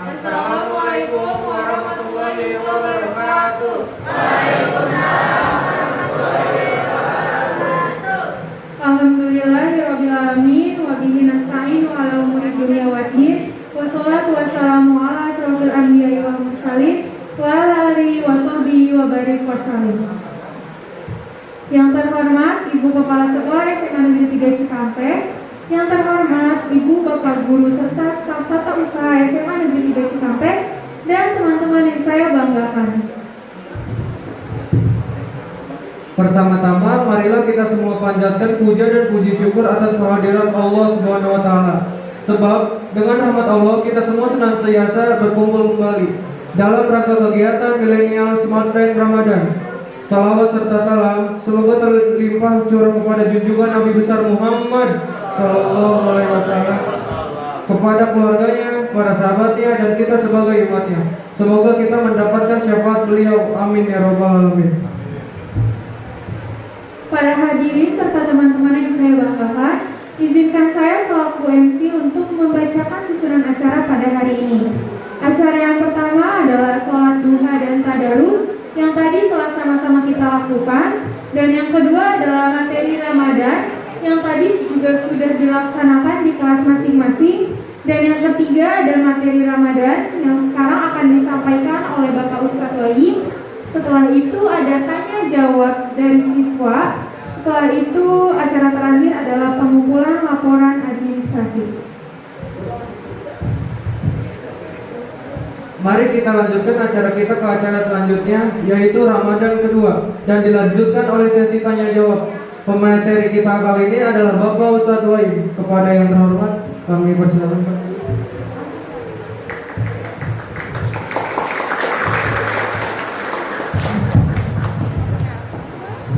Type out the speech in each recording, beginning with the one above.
Assalamualaikum warahmatullahi wabarakatuh. Alhamdulillahirabbil alamin wa bihi nasta'inu ala umuri dunya waddin. Wassalatu wassalamu ala asyrofil anbiya'i wal mursalin wa ala alihi wa sahbihi wa barik wasallim. Yang terhormat Ibu Kepala Sekolah SMA Negeri 3 Cikampek, yang terhormat Ibu Bapak Guru serta staf Tata Usaha SMA Negeri 3 Cikampek, dan teman-teman yang saya banggakan. Pertama-tama, marilah kita semua panjatkan puja dan puji syukur atas kehadiran Allah Subhanahu wa Ta'ala. Sebab dengan rahmat Allah kita semua senantiasa berkumpul kembali dalam rangka kegiatan milenial Smart Friend Ramadan. Salawat serta salam semoga terlimpah curah kepada junjungan Nabi besar Muhammad Sallallahu Alaihi Wasallam, kepada keluarganya, para sahabatnya, dan kita sebagai umatnya. Semoga kita mendapatkan syafaat beliau. Amin ya rabbal alamin. Para hadirin serta teman-teman yang saya banggakan, izinkan saya selaku MC untuk membacakan susunan acara pada hari ini. Acara yang pertama adalah sholat duha dan tadarus yang tadi telah sama-sama kita lakukan, dan yang kedua adalah materi Ramadan yang tadi juga sudah dilaksanakan di kelas masing-masing, dan yang ketiga ada materi Ramadan yang sekarang akan disampaikan oleh Bapak Ustadz Wahim. Setelah itu ada tanya jawab dari siswa. Setelah itu acara terakhir adalah pengumpulan laporan administrasi. Mari kita lanjutkan acara kita ke acara selanjutnya, yaitu Ramadan kedua, dan dilanjutkan oleh sesi tanya jawab. Pemateri kita kali ini adalah Bapak Ustadz Wahim. Kepada yang terhormat kami persilakan, Pak.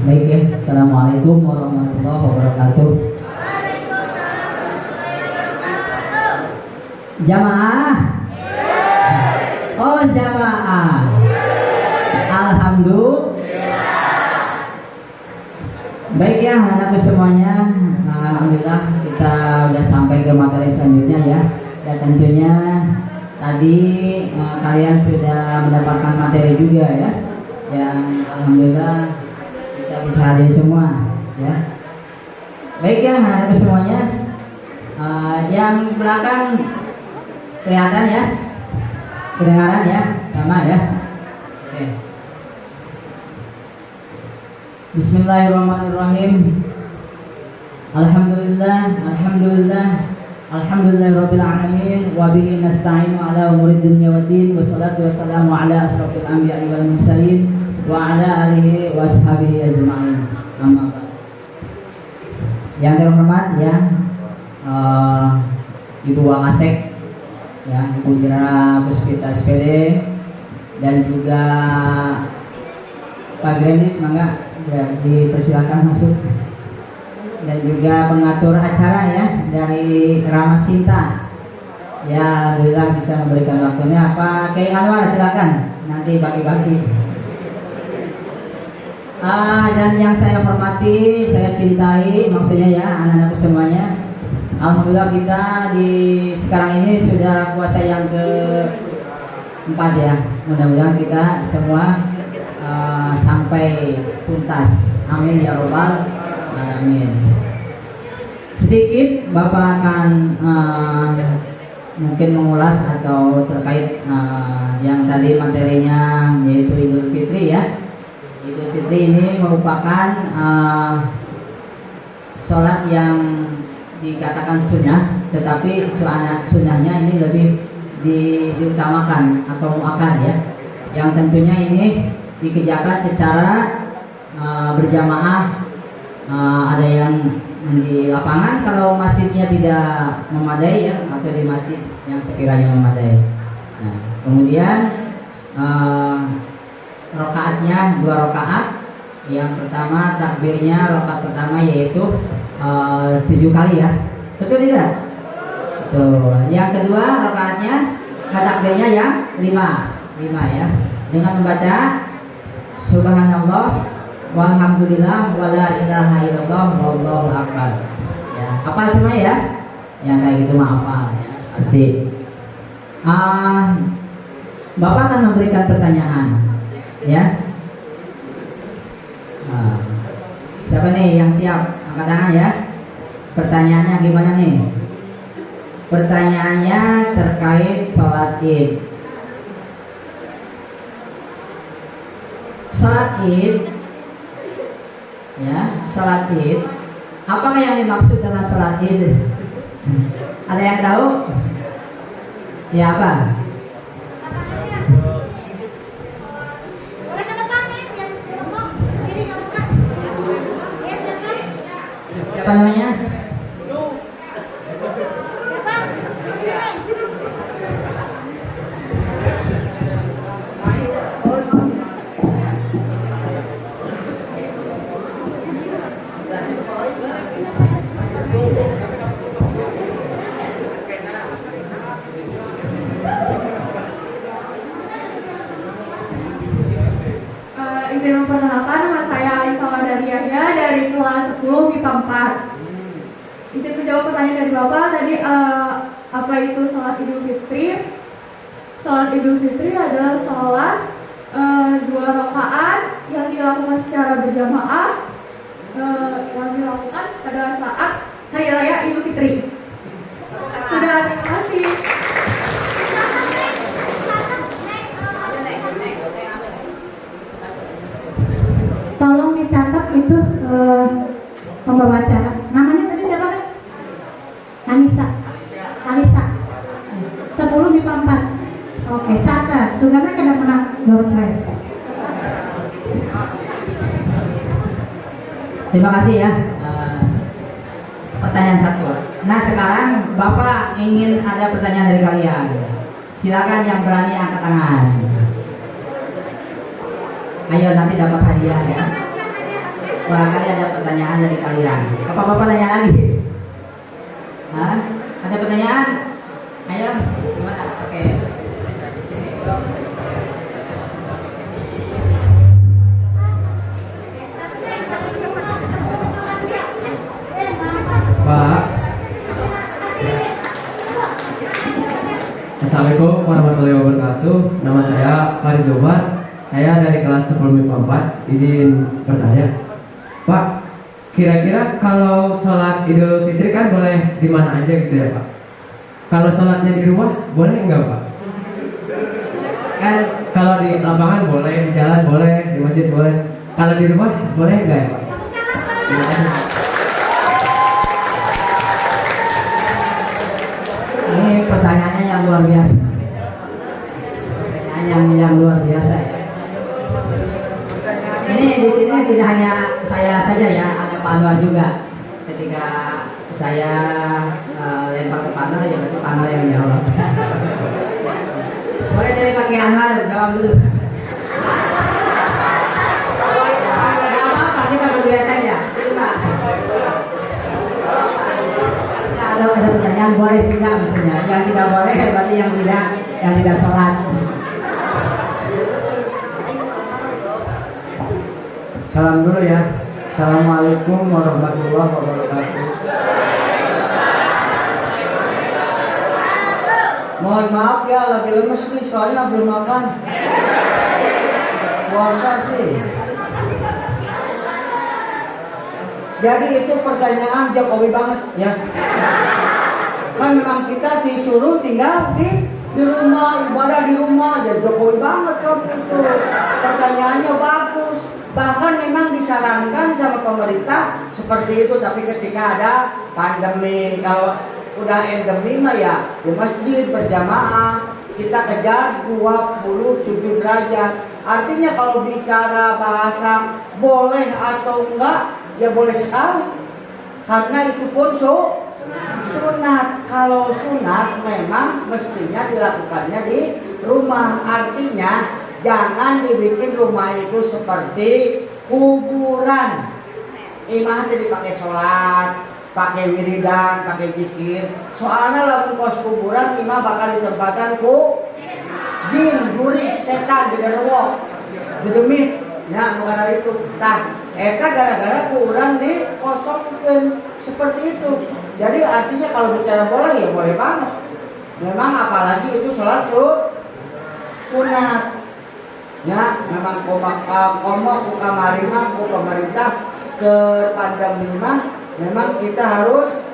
Baik ya, Assalamualaikum warahmatullahi wabarakatuh. Jamaah. Oh jamaah. Alhamdulillah. Baik ya anak-anakku semuanya, alhamdulillah kita udah sampai ke materi selanjutnya ya. Dan tentunya tadi kalian sudah mendapatkan materi juga ya. Yang alhamdulillah kita bisa hadir semua ya. Baik ya anak-anakku semuanya, yang belakang kelihatan ya, kedengaran ya, sama ya. Oke. Bismillahirrahmanirrahim. Alhamdulillah, alhamdulillahirabbil alamin wa bihi nasta'inu ala umuri dunya waddin, wassalatu wassalamu ala asyrofil anbiya'i wal mursalin wa ala alihi wa ashabihi ajma'in. Amma ba'd. Yang terhormat ya, Ibu Wangasek ya, Ibu Jera Puspita SPD, dan juga Pak Grandis, mangga ya, dipersilakan masuk, dan juga pengatur acara ya dari Ramah Sinta ya, alhamdulillah bisa memberikan waktunya. Pak Kiai Anwar silakan nanti bagi-bagi. Dan yang saya hormati, saya cintai, maksudnya ya anak-anak semuanya, alhamdulillah kita di sekarang ini sudah puasa yang ke-4 ya. Mudah-mudahan kita semua sampai tuntas. Amin ya robbal alamin. Sedikit Bapak akan mungkin mengulas atau terkait yang tadi materinya, yaitu Idul Fitri ya. Idul Fitri ini merupakan sholat yang dikatakan sunnah, tetapi sunnahnya ini lebih diutamakan atau muakkad ya, yang tentunya ini dikerjakan secara berjamaah. Ada yang di lapangan kalau masjidnya tidak memadai ya, atau di masjid yang sekiranya memadai. Nah, kemudian rakaatnya 2 rakaat. Yang pertama takbirnya rakaat pertama yaitu 7 kali ya, betul tidak? Betul. Yang kedua rakaatnya takbirnya yang 5 ya, dengan membaca Subhanallah walhamdulillah wala ilaha illallah wallahu akbar ya. Hafal semua ya? Yang kayak gitu mah hafal ya, pasti. Bapak akan memberikan pertanyaan, ya. Siapa nih yang siap? Angkat tangan ya. Pertanyaannya gimana nih? Pertanyaannya terkait sholat id. Sholat id, ya, sholat id. Apakah yang dimaksud dengan sholat id? Ada yang tahu? Ya apa? Siapa namanya? Izin memperkenalkan, nama saya Alisa Wadariahya dari kelas 10 MIPA 4. Izin menjawab pertanyaan dari Bapak tadi, apa itu sholat Idul Fitri? Sholat Idul Fitri adalah sholat 2 rakaat yang dilakukan secara berjamaah, yang dilakukan pada saat Hari Raya Idul Fitri. Sudah, terima kasih. Tolong dicatat itu pembawa acara. Namanya tadi siapa? Anissa. Alisa. 10 MIPA 4. Oke, catat. Sugana kada menang door prize. Terima kasih ya. Pertanyaan satu. Nah sekarang Bapak ingin ada pertanyaan dari kalian. Silakan yang berani angkat tangan. Ayo nanti dapat hadiah ya. Barangkali ada pertanyaan dari kalian. Apa Bapak tanya lagi? Hah? Ada pertanyaan? Ayo, gimana? Oke. Pak. Assalamualaikum warahmatullahi wabarakatuh. Nama saya Faris Zohar. Saya dari kelas 10 MIPA 4. Izin bertanya, Pak. Kira-kira kalau sholat Idul Fitri kan boleh di mana aja gitu ya Pak? Kalau sholatnya di rumah boleh nggak Pak? Kan kalau di lapangan boleh, di jalan boleh, di masjid boleh. Kalau di rumah boleh nggak ya Pak? Ini pertanyaannya yang luar biasa. Pertanyaan yang luar biasa ya. Ini di sini tidak hanya saya saja ya, ada Pak Anwar juga. Ketika saya lempar ke Pak Anwar, ya berarti Pak Anwar yang jawab. Boleh dari Pak Anwar jawab dulu. Tidak apa-apa, kita berdua saja. Ada pertanyaan boleh tidak misalnya, yang tidak boleh berarti yang tidak sholat. Salam dulu ya. Assalamualaikum warahmatullahi wabarakatuh. Mohon maaf ya, lagi lemes nih soalnya belum makan. Puasa sih. Jadi itu pertanyaan Jokowi banget ya. Kan memang kita disuruh tinggal di rumah, ibadah di rumah. Ya Jokowi banget kan itu. Pertanyaannya bagus. Bahkan memang disarankan sama pemerintah seperti itu, tapi ketika ada pandemi, kalau udah endemi mah ya di masjid berjamaah kita kejar 27 derajat. Artinya kalau bicara bahasa boleh atau enggak, ya boleh sekali, karena itu pun sunat. Kalau sunat memang mestinya dilakukannya di rumah. Artinya jangan dibikin rumah itu seperti kuburan. Imah jadi pakai sholat, pakai wiridan, pakai zikir. Soalnya lalu kos kuburan imah bakal ditempatkan ku jin, jurik, setan, digerwok, gedemit. Ya, bukan itu. Nah, eta gara-gara kurang dikosongkan seperti itu. Jadi artinya kalau bicara boleh ya boleh banget. Memang apalagi itu sholat sunat. Ya, memang komo ku kamarima ku pemerintah ke pandemi mah memang kita harus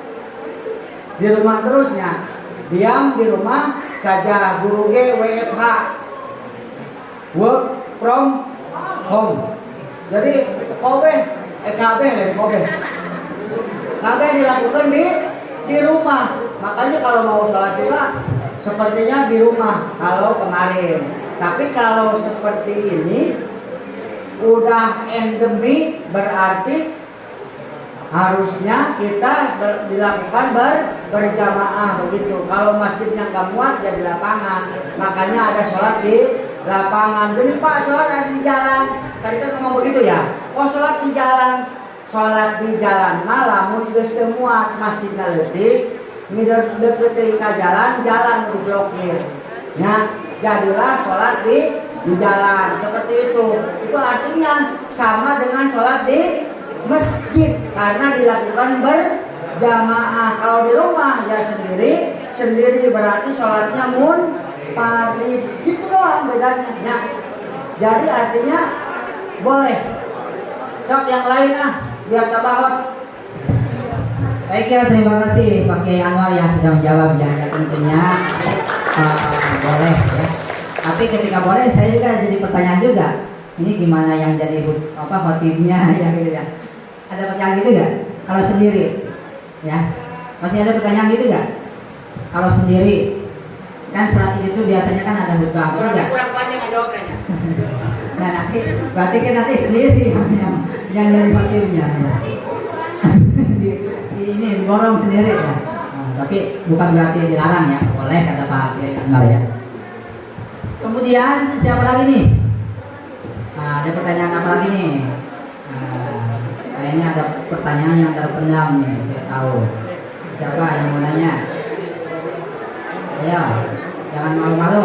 di rumah terusnya. Diam di rumah saja, guru G WFH, work from home. Jadi KB dilakukan di rumah. Makanya kalau mau sholat juga sepertinya di rumah kalau kemarin. Tapi kalau seperti ini udah endemi, berarti harusnya kita dilakukan berjamaah begitu. Kalau masjidnya nggak muat ya di lapangan. Makanya ada sholat di lapangan. Jadi Pak, sholat ada di jalan. Tadi kan ngomong begitu ya. Oh, sholat di jalan. Sholat di jalan malam geus teu muat, masjidnya leutik, deket ke jalan diblokir. Ya, jadilah sholat di jalan seperti itu. Itu artinya sama dengan sholat di masjid karena dilakukan berjamaah. Kalau di rumah ya sendiri berarti sholatnya munfarid. Gitu doang bedanya. Ya. Jadi artinya boleh. Sok yang lain biar tabahot. Baik ya, terima kasih Pak Kiai Anwar yang sudah menjawab yang tentunya boleh ya. Tapi ketika boleh saya juga jadi pertanyaan juga. Ini gimana yang jadi khotibnya ya gitu ya. Ada pertanyaan gitu nggak? Kalau sendiri, ya masih ada pertanyaan gitu nggak? Kalau sendiri, kan sholat itu biasanya kan ada khutbah, Kurang panjang jawabnya. Nah nanti, berarti kan nanti sendiri yang jadi khotibnya. Ini diborong sendiri ya. Nah, tapi bukan berarti dilarang ya, boleh kata Pak Kiai Anwar ya. Kemudian siapa lagi nih? Nah, ada pertanyaan apa lagi nih? Kayaknya ada pertanyaan yang terpendam nih, saya tahu. Siapa yang mau nanya? Ayo, jangan malu-malu.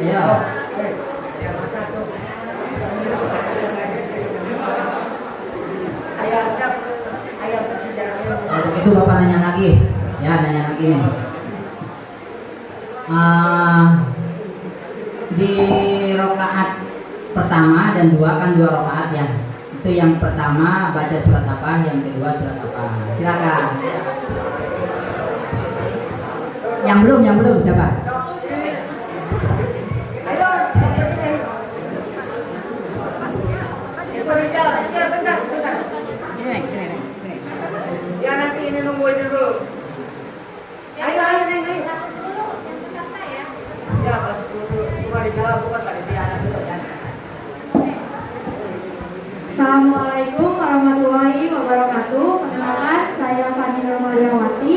Ayo. Itu Bapak nanya lagi. Ya, nanya lagi nih. Di rakaat pertama dan dua kan 2 rakaat ya. Itu yang pertama baca surat apa, yang kedua surat apa? Silakan. Yang belum siapa? Sebentar. Sini. Ya nanti ini nungguin dulu. Ayo. Ya, kalau 10 dulu. Cuma dijawab bukan pada anak dulu ya. Assalamualaikum warahmatullahi wabarakatuh. Perkenalkan, saya Fani Nurmaliawati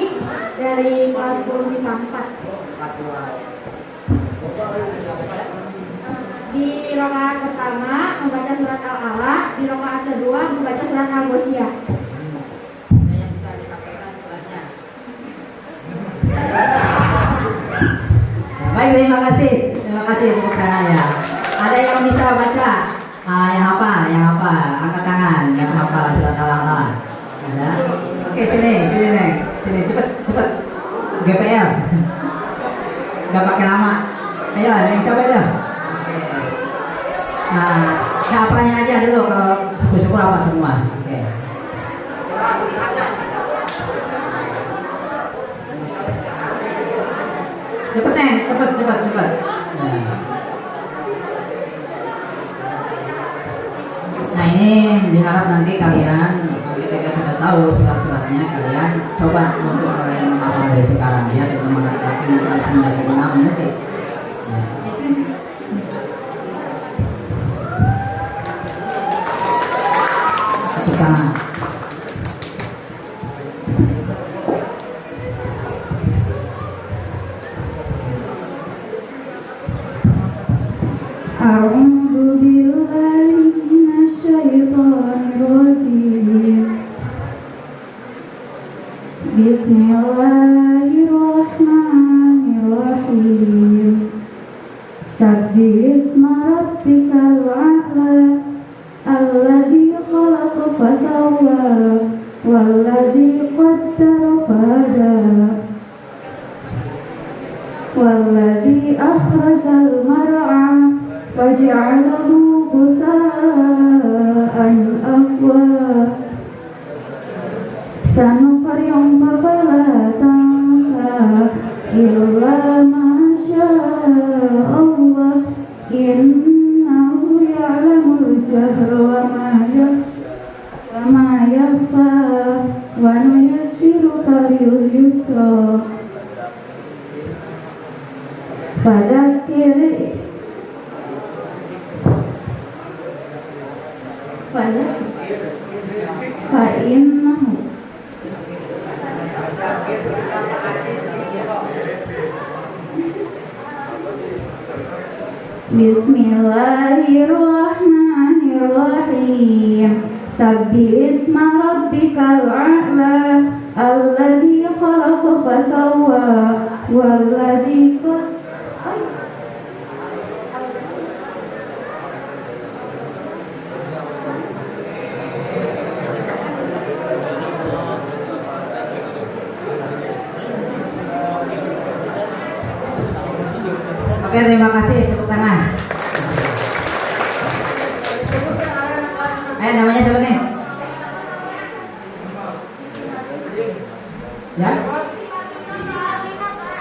dari kelas 10 MIPA 4. Di rakaat pertama membaca surat Al-Alaq, di rakaat kedua membaca surat Al-Ghasyiyah. Baik, terima kasih tepuk tangannya. Ada yang bisa baca? Yang hafal, angkat tangan. Yang hafal surat Al-Alaq. Ada? Oke, sini, cepet. GPL. Gak pakai lama. Ayo, yang siapa itu? Nah, siapanya aja dulu kalau syukur apa semua. Oke. Cepet. Nah ini diharap nanti kalian ketika sudah tahu surat-suratnya kalian coba untuk kalian menghafal dari sekarang ya, dengan mengatakan harus menjadi 5 menit sih. Tepuk tangan. A'udzu billahi minasyaitonir rajim. Bismillahirrahmanirrahim. Sabbihisma rabbikal a'la alladzi khalaqa fasawwa walladzi qaddara fahada أخرج المرعى وجعله غثاء أحوى سنقرئك فلا تنسى إلا ما شاء الله إنه يعلم الجهر وما يخفى ونيسرك لليسرى فذكر فإنه بسم الله الرحمن الرحيم سبح اسم ربك الأعلى الذي خلق فسوى والذي Oke, terima kasih, tepuk tangan. Namanya siapa nih? Ya?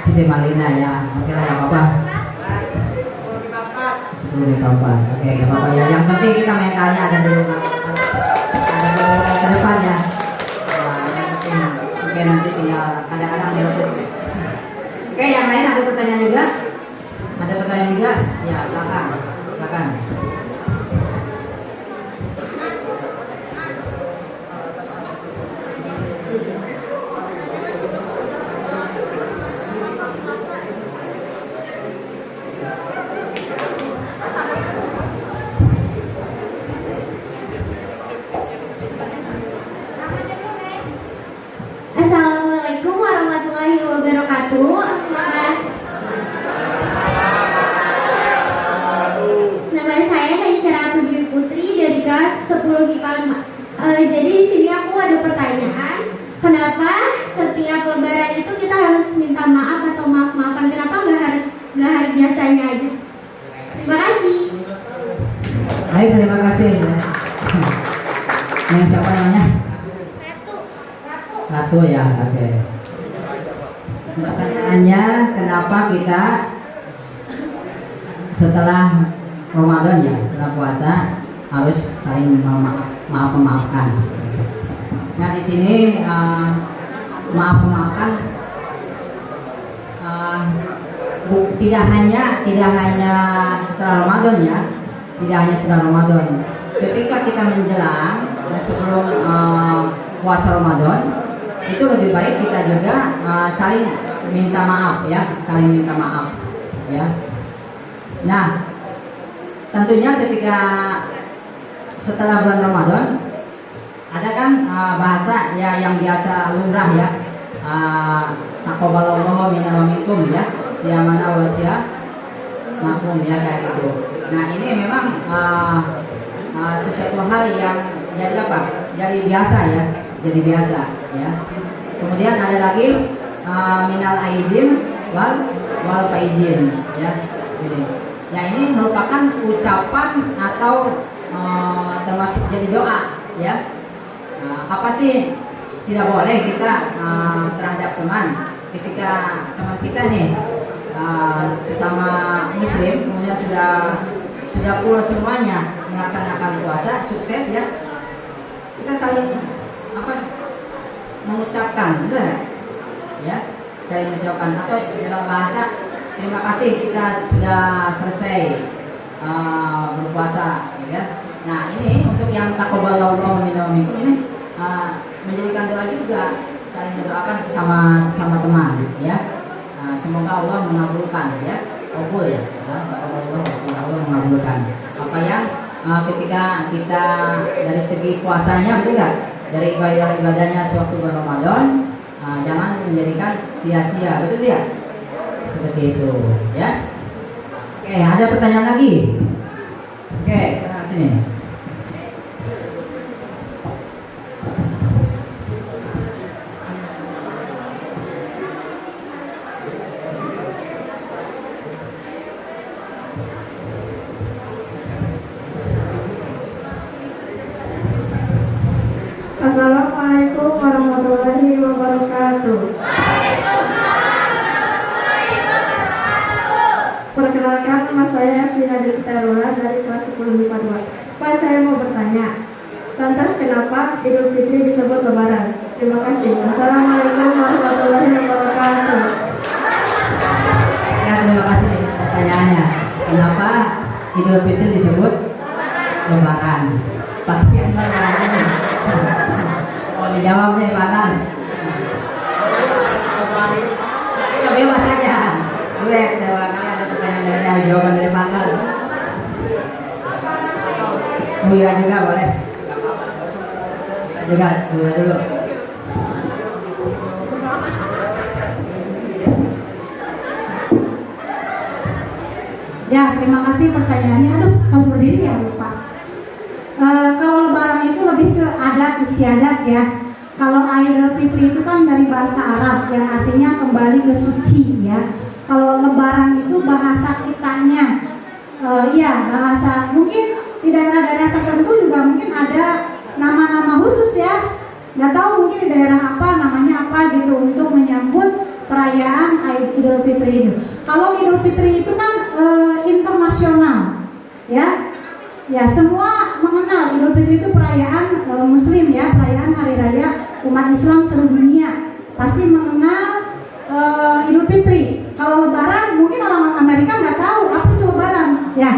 Siti Malina ya. Oke lah, nggak apa-apa. 10 kapan? Oke, nggak apa-apa ya. Yang penting kita mentalnya ada dulu ke depan ya. Yang penting. Oke, nanti tinggal kadang-kadang dirobos. Oke, yang lain ada pertanyaan juga? Ada pertanyaan juga? Ya, silakan. Silakan. Assalamualaikum warahmatullahi wabarakatuh. Nama saya Aisyah Dwi Putri dari kelas 10 MIPA 5. Jadi di sini aku ada pertanyaan. Kenapa setiap lebaran itu kita harus minta maaf atau maaf-maafan? Kenapa nggak hari biasanya aja? Terima kasih. Baik, terima kasih ya. Yang siapa namanya? Ratu ya, oke. Pertanyaannya, kenapa kita setelah Ramadan ya, setelah puasa harus saling maaf-maafkan. Nah di sini maaf-maafkan tidak hanya setelah Ramadan ya, tidak hanya setelah Ramadan. Ketika kita menjelang sebelum puasa Ramadan, itu lebih baik kita juga saling minta maaf ya, saling minta maaf ya. Nah, tentunya ketika setelah bulan Ramadan ada kan bahasa ya yang biasa lumrah ya, taqabbalallahu minna wa minkum ya, siyamana wa siyamakum ya, kayak gitu. Nah ini memang sesuatu hal yang jadi apa? Jadi biasa ya, jadi biasa ya. Kemudian ada lagi minal aidin wal faizin ya. Jadi, ya ini merupakan ucapan atau termasuk jadi doa ya. Apa sih tidak boleh kita terhadap teman ketika teman kita nih sesama muslim kemudian sudah pula semuanya melaksanakan puasa sukses ya, kita saling mengucapkan enggak ya, saling mengucapkan atau dalam bahasa terima kasih kita sudah selesai berpuasa ya. Nah ini untuk yang taqabbalallahu minna wa minkum ini menjadikan doa juga, saling mendoakan sama teman ya. Semoga Allah mengabulkan ya, kabul ya, Allah mengabulkan apa yang ketika kita dari segi puasanya betul nggak, dari ibadahnya sewaktu bulan Ramadan, jangan menjadikan sia-sia, betul ya, seperti itu ya. Oke, ada pertanyaan lagi? Oke, sini. Assalamualaikum warahmatullahi wabarakatuh. Perkenalkan, nama saya Vina Destarula dari kelas 10 IPA 2. Pak, saya mau bertanya, lantas kenapa Idul Fitri disebut Lebaran? Terima kasih. Assalamualaikum warahmatullahi wabarakatuh. Ya, terima kasih pertanyaannya. Kenapa Idul Fitri disebut Lebaran? Pasti yang mana? Oh, dijawabnya Lebaran. Ya, bebas saja. Gue barangkali ada pertanyaan dari jawaban dari Pangal. Buya juga boleh. Juga Buya dulu. Ya, terima kasih pertanyaannya. Aduh, harus berdiri ya, lupa. Kalau Lebaran itu lebih ke adat istiadat ya. Kalau Idul Fitri itu kan dari bahasa Arab yang artinya kembali ke suci ya. Kalau Lebaran itu bahasa kitanya, ya bahasa mungkin di daerah-daerah tertentu juga mungkin ada nama-nama khusus ya. Nggak tahu mungkin di daerah apa namanya apa gitu untuk menyambut perayaan Idul Fitri itu. Kalau Idul Fitri itu kan internasional, ya, ya semua mengenal Idul Fitri itu perayaan Muslim ya, perayaan hari raya umat Islam seluruh dunia pasti mengenal Idul Fitri. Kalau Lebaran mungkin orang Amerika nggak tahu apa itu Lebaran, ya.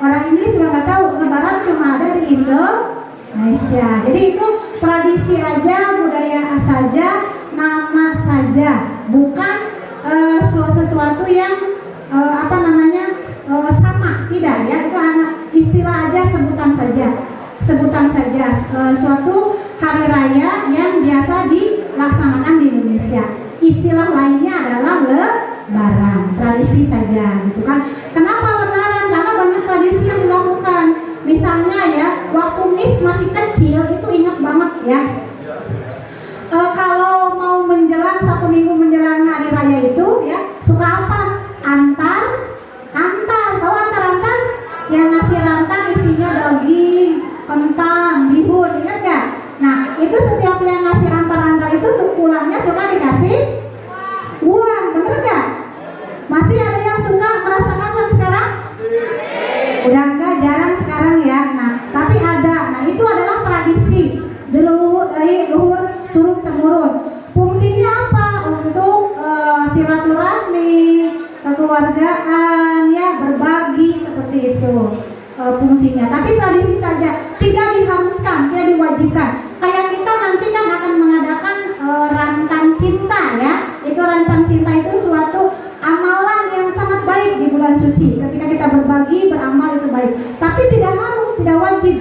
Orang Inggris juga nggak tahu Lebaran cuma ada di Indonesia. Jadi itu tradisi aja, budaya saja, nama saja, bukan sesuatu yang apa namanya sama, tidak ya. Itu hanya istilah aja, sebutan saja suatu hari raya yang biasa dilaksanakan di Indonesia. Istilah lainnya adalah Lebaran, tradisi saja gitu kan. Kenapa Lebaran? Karena banyak tradisi yang dilakukan. Misalnya ya, waktu Miss masih kecil itu ingat banget ya. Kalau mau menjelang 1 minggu menjelang hari raya itu ya, suka apa? Antar, tahu antar? Yang ngasih rantang isinya daging, kentang, bihun, ingat gak? Nah, itu setiap yang ngasih antar itu pulangnya suka dikasih uang, bener gak? Masih ada yang suka merasakan sekarang? Udah enggak, jarang sekarang ya. Nah, tapi ada. Nah, itu adalah tradisi luhur turun temurun. Fungsinya apa? Untuk silaturahmi, kekeluargaan, ya berbagi seperti itu fungsinya. Tapi tradisi saja, tidak diharuskan, tidak diwajibkan. Kayak kita nanti kan akan mengadakan rantang cinta ya. Itu rantang cinta itu suatu amalan yang sangat baik di bulan suci. Ketika kita berbagi, beramal itu baik. Tapi tidak harus, tidak wajib.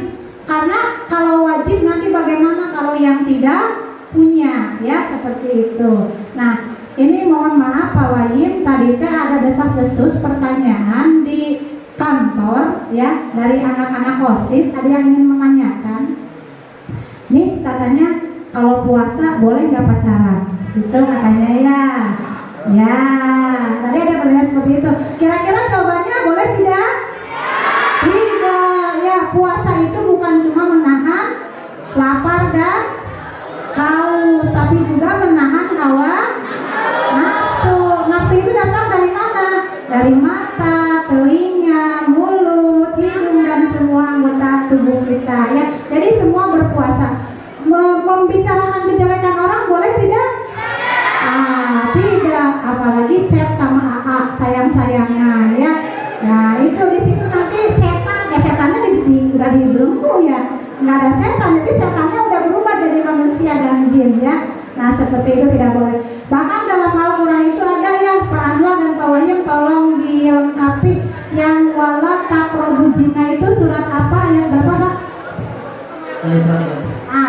Karena kalau wajib nanti bagaimana kalau yang tidak punya ya, seperti itu. Nah, ini mohon maaf Pak Wahim, tadi ada desas-desus pertanyaan di kantor ya dari anak-anak OSIS, ada yang ingin menanyakan. Miss katanya kalau puasa boleh nggak pacaran? Itu katanya ya. Ya, tadi ada pertanyaan seperti itu. Kira-kira jawabannya boleh tidak? Tidak. Ya, puasa itu bukan cuma menahan lapar dan haus, tapi juga menahan hawa nafsu. Nafsu itu datang dari mana? Dari mata, telinga, mulut, hidung, dan semua anggota tubuh kita ya. Jadi semua berpuasa. Membicarakan kejelekan orang boleh tidak? Tidak, apalagi chat sama AA sayang-sayangnya ya. Nah itu di situ nanti setan, ya setannya udah dibelenggu ya, nggak ada setan, jadi setannya udah berubah jadi manusia dan jin ya. Nah seperti itu tidak boleh. Bahkan dalam Al-Quran itu ada ya, Pak Anwar dan Pak Wahim tolong dilengkapi yang wala taqrabu zina itu surat apa, ayat berapa Pak?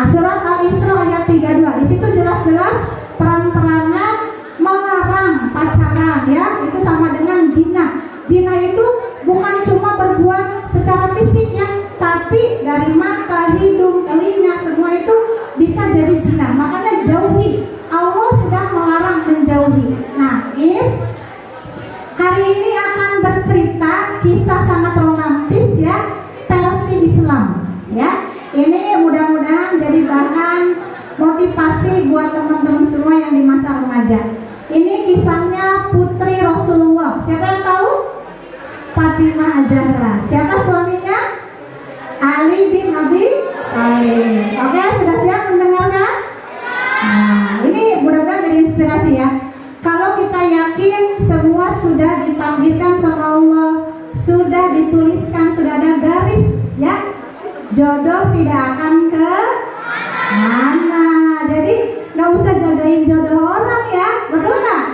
Surat Al-Isra ayat 32. Di situ jelas-jelas terang-terangan melarang pacaran ya, itu sama dengan zina. Zina itu bukan cuma berbuat secara fisik ya, tapi dari mata, hidung, telinga, semua itu bisa jadi zina. Makanya jauhi. Allah sudah melarang menjauhi. Nah, Miss, hari ini akan bercerita kisah sangat romantis ya, versi Islam ya. Ini mudah-mudahan jadi bahan motivasi buat teman-teman semua yang di masa remaja. Ini kisahnya putri Rasulullah. Siapa yang tahu? Fatimah Az-Zahra. Siapa suaminya? Ali bin Abi Thalib. Oke, sudah siap mendengarkan? Nah, ini mudah-mudahan jadi inspirasi ya. Kalau kita yakin semua sudah ditakdirkan sama Allah, sudah dituliskan, sudah ada garis ya, jodoh tidak akan ke mana. Jadi nggak usah jodohin jodoh orang ya, betul nggak?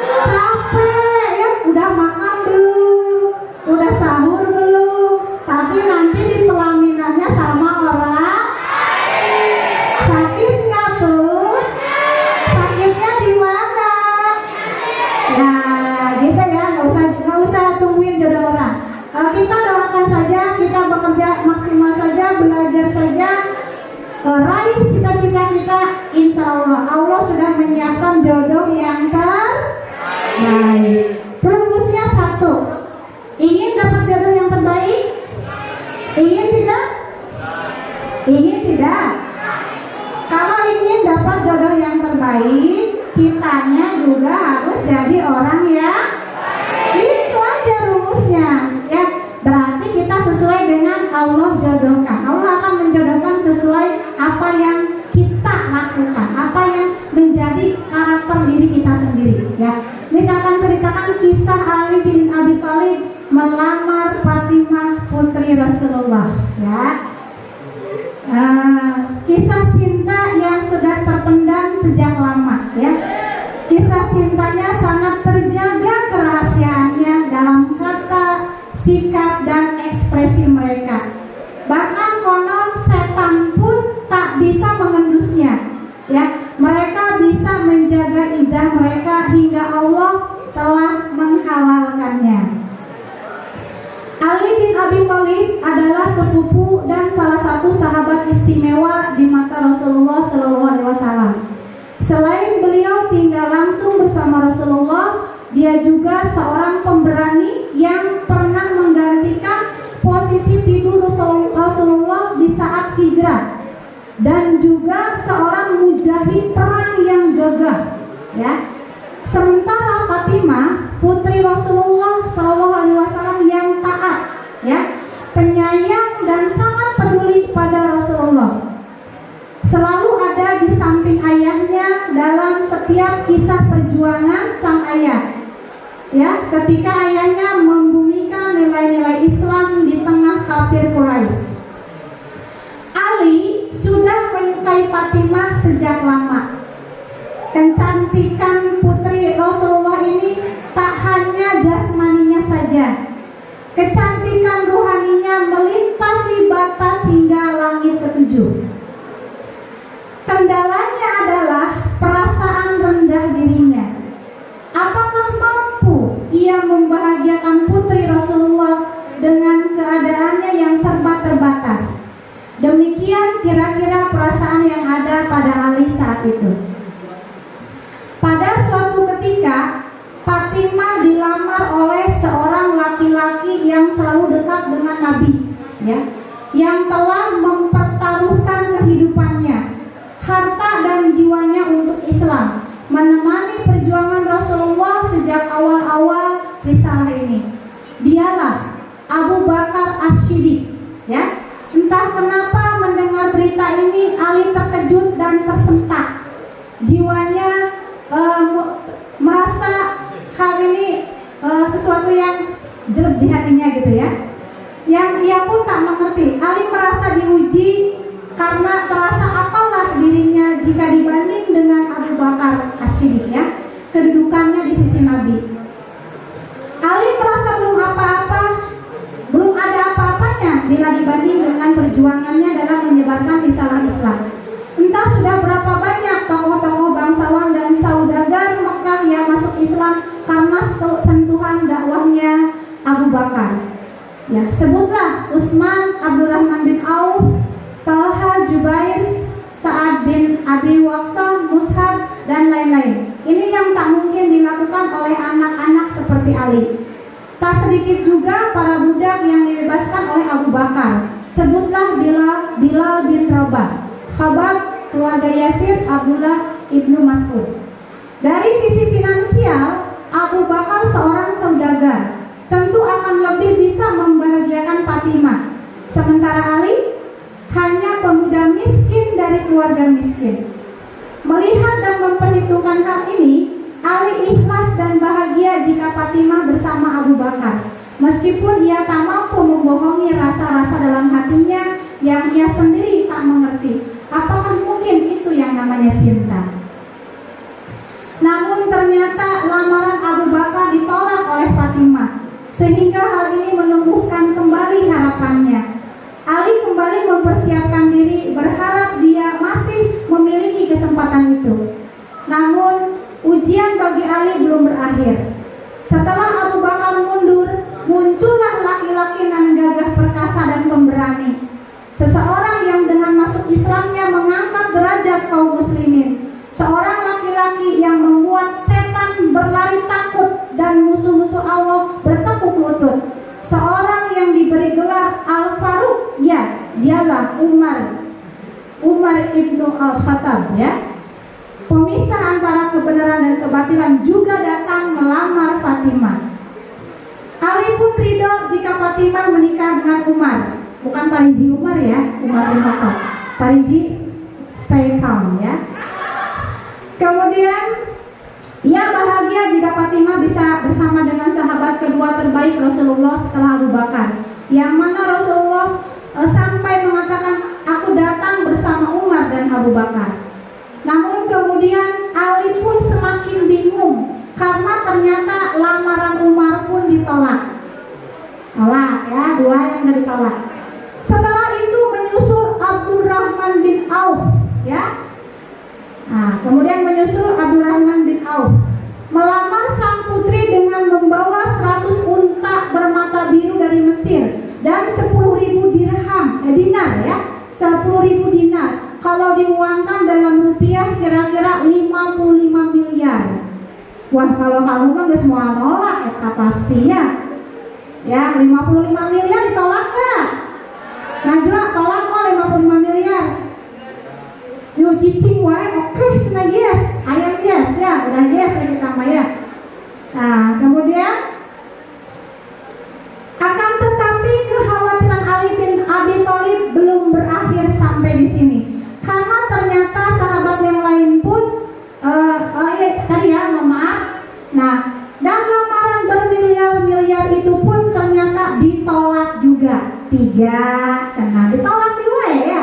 Capek ya, udah makan belum, udah sahur belum, tapi nanti di pelaminannya sama orang sakit nggak tuh? Sakitnya di mana? Ya gitu ya, nggak usah tungguin jodoh orang. Kita doakan saja, kita bekerja maksimal saja, belajar saja, raih cita-cita kita. Insya Allah, Allah sudah menyiapkan jodoh yang terbaik. Rumusnya satu, ingin dapat jodoh yang terbaik? Ingin tidak? Ingin tidak? Kalau ingin dapat jodoh yang terbaik, kitanya juga harus jadi orang yang itu aja rumusnya ya. Berarti kita sesuai dengan Allah jodohkan. Allah akan menjodohkan sesuai apa yang kita lakukan, apa yang menjadi karakter diri kita sendiri ya. Misalkan ceritakan kisah Ali bin Abi Thalib melamar Fatimah putri Rasulullah ya. Kisah cinta yang sudah terpendam sejak lama ya. Kisah cintanya sangat terjaga kerahasiaannya dalam kata, sikap, dan ekspresi mereka. Bahkan konon setan pun tak bisa mengendusnya ya. Mereka bisa menjaga izah mereka hingga Allah telah menghalalkannya. Ali bin Abi Thalib adalah sepupu dan salah satu sahabat istimewa di mata Rasulullah SAW. Selain beliau tinggal langsung bersama Rasulullah, dia juga seorang pemberani yang pernah menggantikan posisi tidur Rasulullah di saat hijrah, dan juga seorang mujahid perang yang gagah ya. Sementara Fatimah putri Rasulullah SAW yang taat ya, penyayang dan sangat peduli pada Rasulullah, selalu ada di samping ayahnya dalam setiap kisah perjuangan sang ayah ya, ketika ayahnya membumikan nilai-nilai Islam di tengah kafir Quraisy. Ali sudah menyukai Fatimah sejak lama. Kecantikan putri Rasulullah ini tak hanya jasmaninya saja, kecantikan rohaninya melintasi batas hingga langit ketujuh. Kendalanya adalah perasaan rendah dirinya. Apakah mampu ia membahagiakan putri Rasulullah dengan keadaannya yang serba terbatas? Demikian kira-kira perasaan yang ada pada Ali saat itu. Pada suatu ketika, Fatimah dilamar oleh seorang laki-laki yang selalu dekat dengan Nabi ya, yang telah mempertaruhkan kehidupannya, harta dan jiwanya untuk Islam, menemani perjuangan Rasulullah sejak awal-awal risalah ini. Dialah Abu Bakar As-Siddiq ya. Entah kenapa mendengar berita ini Ali terkejut dan tersentak. Jiwanya merasa hal ini sesuatu yang jelek di hatinya gitu ya. Yang ia pun tak mengerti. Ali merasa diuji karena terasa apalah dirinya jika dibanding dengan Abu Bakar As-Siddiq ya, kedudukannya di sisi Nabi. Ali merasa belum apa-apa, belum ada apa-apanya bila dibanding dengan perjuangannya dalam menyebarkan risalah Islam. Entah sudah berapa banyak tokoh-tokoh bangsawan dan saudagar Mekah yang masuk Islam karena sentuhan dakwahnya Abu Bakar. Ya, sebutlah Utsman, Abdurrahman bin Auf, Talha, Jubair, Sa'ad bin Abi Waqqas, Mus'ab, dan lain-lain. Ini yang tak mungkin dilakukan oleh anak-anak seperti Ali. Tak sedikit juga para budak yang dibebaskan oleh Abu Bakar. Sebutlah Bilal bin Rabah, Khabab, keluarga Yasir, Abdullah ibnu Mas'ud. Dari sisi finansial, Abu Bakar seorang saudagar, tentu akan lebih bisa membahagiakan Fatimah. Sementara Ali hanya pemuda miskin dari keluarga miskin. Melihat dan memperhitungkan hal ini, Ali ikhlas dan bahagia jika Fatimah bersama Abu Bakar, meskipun ia tak mampu membohongi rasa-rasa dalam hatinya yang ia sendiri tak mengerti. Apakah mungkin itu yang namanya cinta? Namun ternyata lamaran Abu Bakar ditolak oleh Fatimah, sehingga hal ini menumbuhkan kembali harapannya. Ali kembali mempersiapkan diri, berharap dia masih memiliki kesempatan itu. Namun ujian bagi Ali belum berakhir. Setelah Abu Bakar mundur, muncullah laki-laki nan gagah perkasa dan pemberani. Seseorang yang dengan masuk Islamnya mengangkat derajat kaum muslimin. Seorang laki-laki yang membuat setan berlari takut dan musuh-musuh Allah bertekuk lutut. Seorang yang diberi gelar Al-Faruq, ya, dialah Umar ibnu Al-Khattab, ya. Pemisah antara kebenaran dan kebatilan juga datang melamar Fatimah. Ali pun ridho jika Fatimah menikah dengan Umar, bukan Pariji Umar ya, Umar bin Khattab. Pariji stay calm ya. Kemudian ia bahagia jika Fatimah bisa bersama dengan sahabat kedua terbaik Rasulullah setelah Abu Bakar, yang mana Rasulullah sampai mengatakan, aku datang bersama Umar dan Abu Bakar. Namun kemudian Ali pun semakin bingung karena ternyata lamaran Umar pun ditolak. Tolak ya, dua yang ditolak. Setelah itu menyusul Abdurrahman bin Auf, ya. Nah, kemudian menyusul Abdurrahman bin Auf melamar sang putri dengan membawa 100 unta bermata biru dari Mesir dan 10.000 dinar ya, 10.000 dinar. Kalau diuangkan dalam rupiah kira-kira 55 miliar. Wah, kalau kamu kan udah semua nolak ya pasti ya. Ya, 55 miliar ditolak gak? Najwa tolak kok 55 miliar. Yo cicing wae, oke, cina yes, ayam yes ya, udah yes lagi tambah ya. Nah, kemudian akan tetapi kekhawatiran Ali bin Abi Thalib belum berakhir sampai di sini, karena ternyata sahabat yang lain pun tadi ya, mohon maaf. Nah, dan lamaran bermiliar-miliar itu pun ternyata ditolak juga. 3, cenah ditolak 2 ya.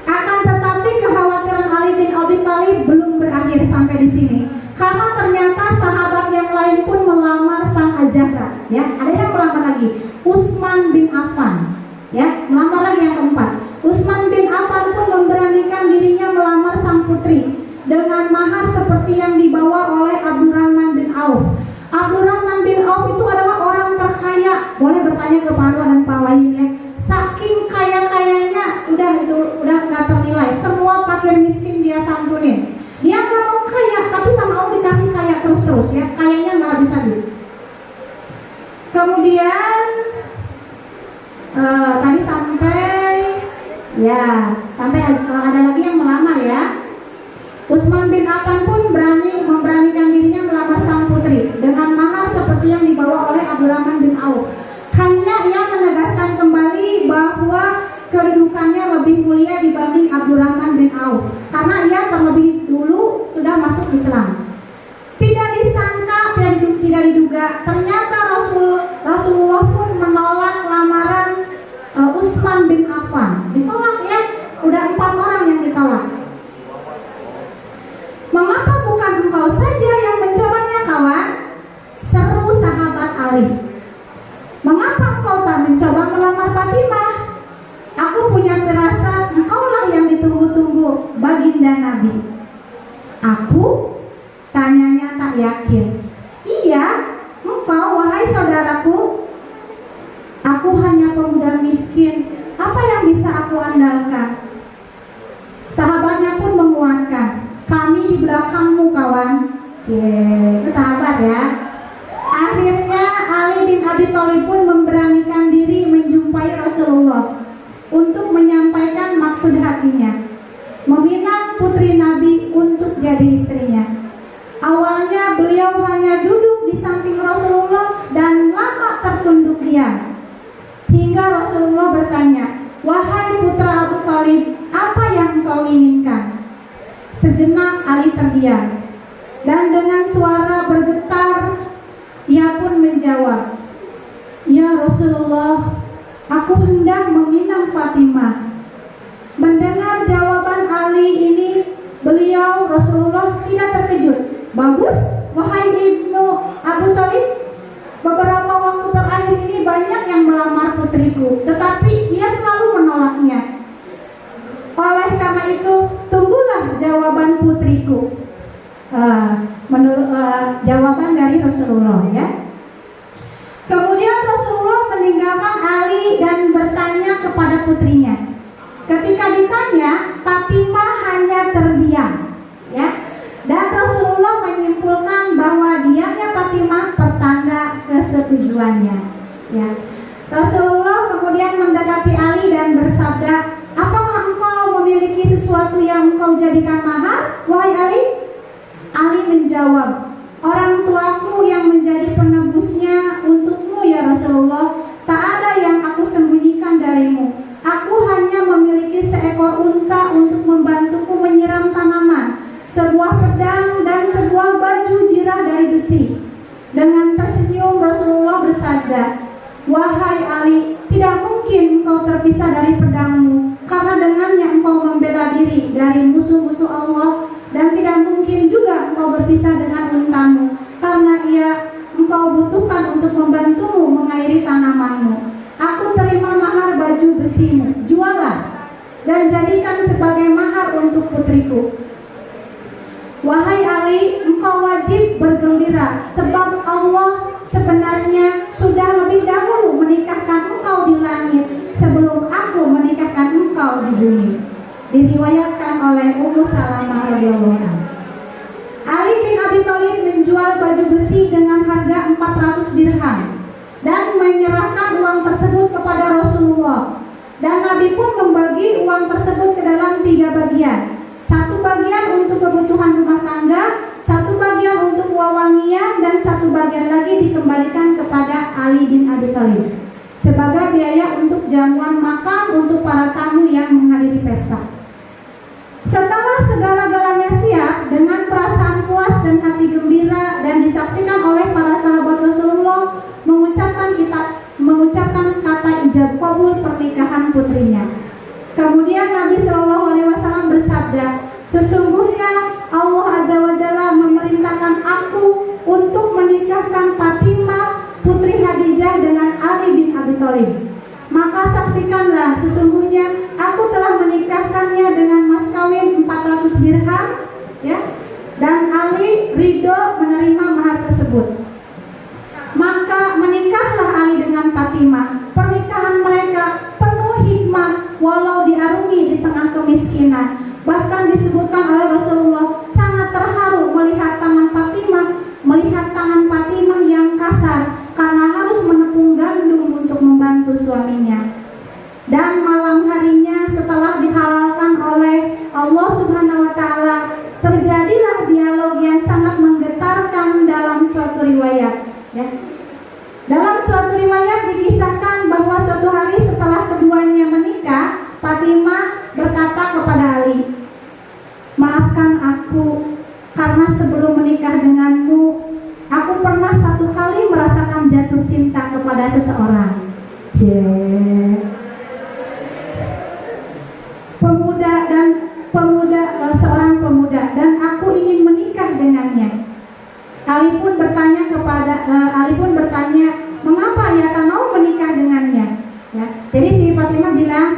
Akan tetapi kekhawatiran Ali bin Abi Thalib belum berakhir sampai di sini, karena ternyata sahabat yang lain pun melamar sang Ajahra. Ya, ada yang melamar lagi, Utsman bin Affan. Ya, melamar lagi yang keempat. Utsman bin Affan pun memberanikan dirinya melamar sang putri dengan mahar seperti yang dibawa oleh Abdurrahman bin Auf. Abdurrahman bin Auf itu adalah orang terkaya. Boleh bertanya ke Pak Anwar dan Pak Wahyu ya. Saking kaya-kayanya udah nggak ternilai. Semua fakir miskin dia santunin. Dia nggak mau kaya, tapi sama Allah dikasih kaya terus-terus ya. Kayanya nggak habis-habis. Kemudian tadi sampai ada lagi yang melamar ya. Utsman bin Affan pun memberanikan dirinya melamar sang putri dengan mahar seperti yang dibawa oleh Abdurrahman bin Auf. Hanya ia menegaskan kembali bahwa kedudukannya lebih mulia dibanding Abdurrahman bin Auf karena ia terlebih dulu sudah masuk Islam. Tidak disangka, tidak diduga, ternyata Rasulullah pun menolak lamaran Utsman bin Affan. Ditolak ya, udah 4 orang yang ditolak. Mengapa bukan engkau saja yang mencobanya kawan? Seru sahabat Ali. Mengapa engkau tak mencoba melamar Fatimah? Aku punya firasat engkaulah yang ditunggu-tunggu baginda Nabi. Aku? Tanyanya tak yakin. Iya, engkau wahai saudaraku. Aku hanya pemuda miskin. Apa yang bisa aku andalkan? Sahabatnya pun menguatkan. Kami di belakangmu kawan. Itu sahabat ya. Akhirnya Ali bin Abi Thalib pun memberanikan diri menjumpai Rasulullah untuk menyampaikan maksud hatinya, meminang putri Nabi untuk jadi istrinya. Awalnya beliau hanya duduk di samping Rasulullah dan lama tertunduk diam, hingga Rasulullah bertanya, "Wahai putra Abu Thalib, apa yang kau inginkan?" Sejenak Ali terdiam, dan dengan suara bergetar ia pun menjawab, "Ya Rasulullah, aku hendak meminang Fatimah." Mendengar jawaban Ali ini, beliau Rasulullah tidak terkejut. "Bagus, wahai ibnu Abu Thalib. Beberapa waktu terakhir ini banyak yang melamar putriku, tetapi ia selalu menolaknya. Oleh karena itu, tunggulah jawaban putriku." Menurut jawaban dari Rasulullah, ya. Kemudian Rasulullah meninggalkan Ali dan bertanya kepada putrinya. Ketika ditanya, Fatimah hanya terdiam, ya. Dan Rasulullah menyimpulkan bahwa diamnya Fatimah pertanda kesetujuannya, ya. Rasulullah kemudian mendekati Ali dan bersabda, "Apakah engkau memiliki sesuatu yang engkau jadikan mahar, wahai Ali?" Ali menjawab, "Orang tuaku yang menjadi penebusnya untukmu ya Rasulullah. Tak ada yang aku sembunyikan darimu. Aku hanya memiliki seekor unta untuk membantuku menyiram tanaman, sebuah pedang dan sebuah baju jirah dari besi." Dengan tersenyum Rasulullah bersabda, "Wahai Ali, tidak mungkin engkau terpisah dari pedangmu, karena dengannya engkau membela diri dari musuh-musuh Allah, dan tidak mungkin juga engkau berpisah dengan untamu, karena engkau butuhkan untuk membantumu mengairi tanamanmu. Aku terima mahar baju besimu, jualah dan jadikan sebagai mahar untuk putriku. Wahai Ali, engkau wajib bergembira, sebab Allah sebenarnya sudah lebih dahulu menikahkan engkau di langit sebelum aku menikahkan engkau di bumi." Diriwayatkan oleh Ummu Salamah radhiyallahu anha. Ali bin Abi Thalib menjual baju besi dengan harga 400 dirham dan menyerahkan uang tersebut kepada Rasulullah. Dan Nabi pun membagi uang tersebut ke dalam 3 bagian. Satu bagian untuk kebutuhan rumah tangga, satu bagian untuk wewangian, dan satu bagian lagi dikembalikan kepada Ali bin Abi Thalib sebagai biaya untuk jamuan makan untuk para tamu yang menghadiri pesta. Setelah segala-galanya siap, dengan perasaan puas dan hati gembira, dan disaksikan oleh para sahabat Rasulullah mengucapkan kata ijab kabul pernikahan putrinya. Kemudian Nabi Shallallahu Alaihi Wasallam bersabda, "Sesungguhnya Allah Azza wa Jalla memerintahkan aku untuk menikahkan Fatimah putri Khadijah dengan Ali bin Abi Thalib. Maka saksikanlah, sesungguhnya aku telah menikahkannya dengan mas kawin 400 dirham, ya, dan Ali ridho menerima mahar tersebut. Maka menikahlah Ali dengan Fatimah. Pernikahan mereka penuh hikmah walau diarungi di tengah kemiskinan. Bahkan disebutkan oleh Rasulullah sangat terharu melihat tangan Fatimah yang kasar karena harus menepung gandum untuk membantu suaminya. Dan malam harinya setelah dihalalkan oleh Allah Subhanahu wa taala, terjadilah dialog yang sangat menggetarkan dalam suatu riwayat, ya. Dalam suatu riwayat dikisahkan bahwa suatu hari setelah keduanya menikah, Fatimah berkata kepada Ali, "Maafkan aku karena sebelum menikah denganmu, aku pernah satu kali merasakan jatuh cinta kepada seseorang. Seorang pemuda, dan aku ingin menikah dengannya." Ali pun bertanya, "Mengapa ia tak mau menikah dengannya?" Ya, jadi si Fatimah bilang,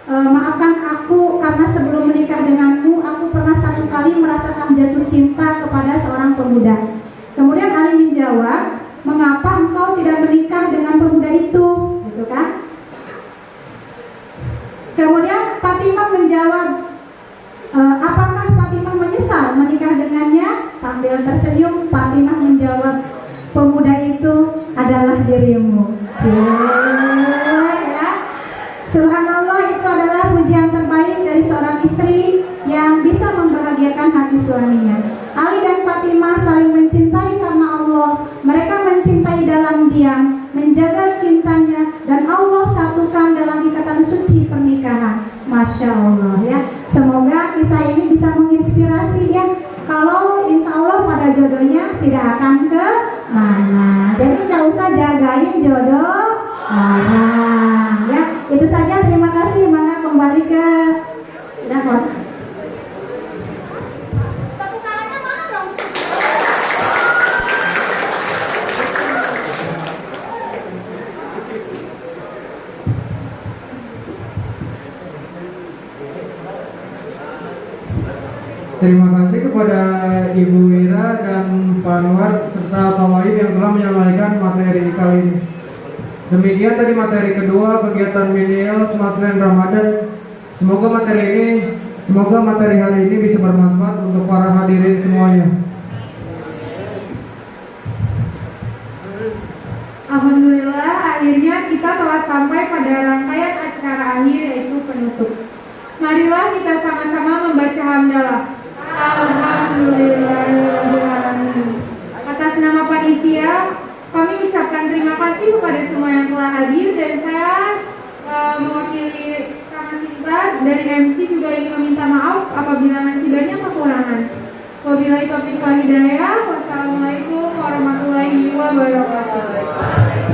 "Maafkan aku karena sebelum menikah denganmu, aku pernah satu kali merasakan jatuh cinta kepada seorang pemuda." Kemudian Ali menjawab, "Mengapa engkau tidak menikah dengan pemuda itu?" Gitu kan? Kemudian Fatimah menjawab, "Apakah Fatimah menyesal menikah dengannya?" Sambil tersenyum, Fatimah menjawab, "Pemuda itu adalah dirimu." suaminya. Ali dan Fatimah saling mencintai karena Allah. Mereka mencintai dalam diam, menjaga cintanya, dan Allah satukan dalam ikatan suci pernikahan. Masya Allah ya. Semoga kisah ini bisa menginspirasi ya. Kalau insya Allah pada jodohnya tidak akan ke mana. Jadi nggak usah jagain jodoh orang ya. Itu saja, terima kasih. Maka kembali ke dapur. Tepuk tangannya mana dong? Terima kasih kepada Ibu Wira dan Pak Anwar serta Pak Wahid yang telah menyampaikan materi kali ini. Demikian tadi materi kedua kegiatan Millennial Smart Land Ramadan. Semoga materi hari ini bisa bermanfaat untuk para hadirin semuanya. Alhamdulillah, akhirnya kita telah sampai pada rangkaian acara akhir, yaitu penutup. Marilah kita sama-sama membaca hamdalah. Alhamdulillahirrahmanirrahim. Atas nama panitia, kami ucapkan terima kasih kepada semua yang telah hadir, dan saya mewakili Kak Sinta dari MC juga ingin meminta maaf apabila masih banyak kekurangan. Wabillahi taufiq wal hidayah. Wassalamualaikum warahmatullahi wabarakatuh.